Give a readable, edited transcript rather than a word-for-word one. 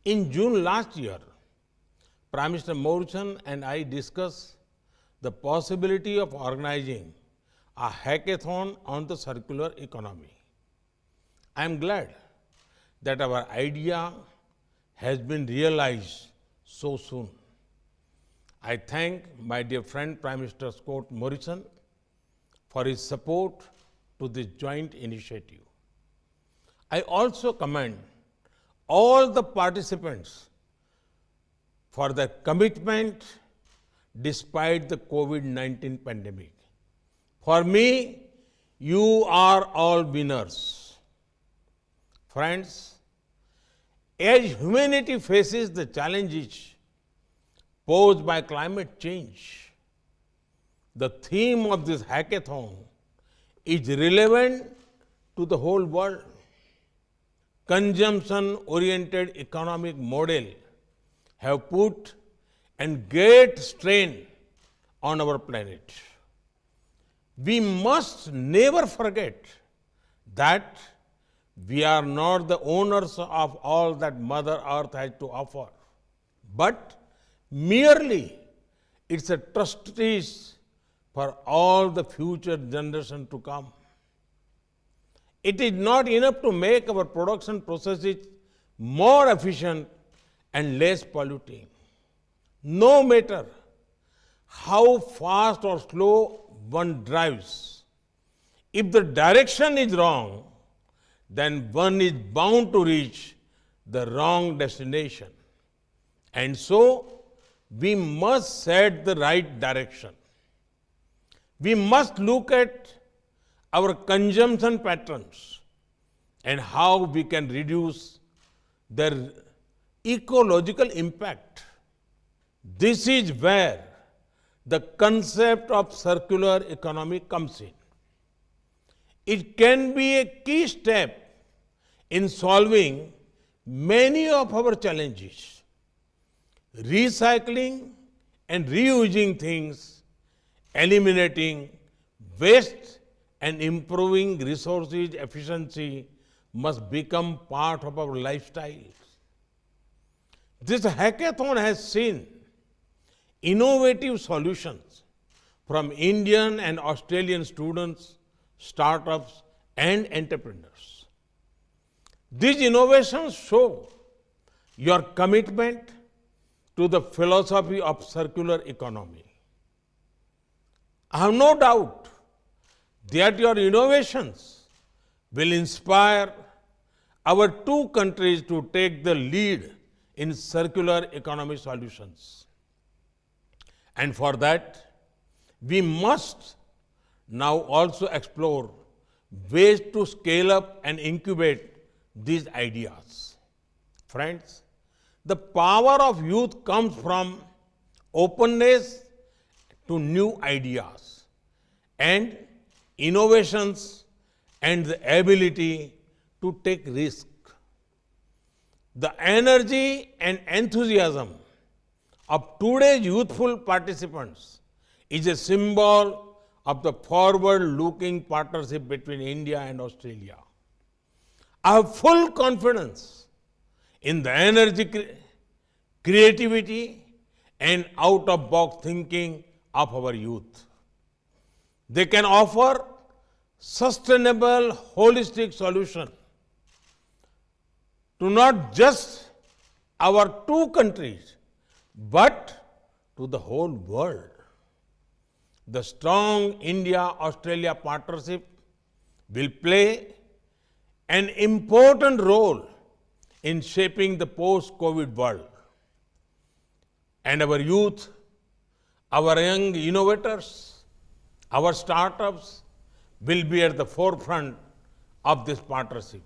In June last year, Prime Minister Morrison and I discussed the possibility of organizing a hackathon on the circular economy. I am glad that our idea has been realized so soon. I thank my dear friend Prime Minister Scott Morrison for his support to this joint initiative. I also commend all the participants for their commitment despite the COVID-19 pandemic. For me, you are all winners. Friends, as humanity faces the challenges posed by climate change, the theme of this hackathon is relevant to the whole world. Consumption-oriented economic model have put and great strain on our planet. We must never forget that we are not the owners of all that Mother Earth has to offer, but merely it's a trustees for all the future generations to come. It is not enough to make our production processes more efficient and less polluting. No matter how fast or slow one drives, if the direction is wrong, then one is bound to reach the wrong destination. And so, we must set the right direction. We must look at our consumption patterns and how we can reduce their ecological impact. This is where the concept of circular economy comes in. It can be a key step in solving many of our challenges. Recycling and reusing things, eliminating waste and improving resources efficiency must become part of our lifestyles. This hackathon has seen innovative solutions from Indian and Australian students, startups, and entrepreneurs. These innovations show your commitment to the philosophy of circular economy. I have no doubt that your innovations will inspire our two countries to take the lead in circular economy solutions. And for that, we must now also explore ways to scale up and incubate these ideas. Friends, the power of youth comes from openness to new ideas and innovations and the ability to take risks. The energy and enthusiasm of today's youthful participants is a symbol of the forward-looking partnership between India and Australia. I have full confidence in the energy, creativity, and out-of-box thinking of our youth. They can offer sustainable, holistic solution to not just our two countries, but to the whole world. The strong India-Australia partnership will play an important role in shaping the post-COVID world. And our youth, our young innovators, our startups will be at the forefront of this partnership.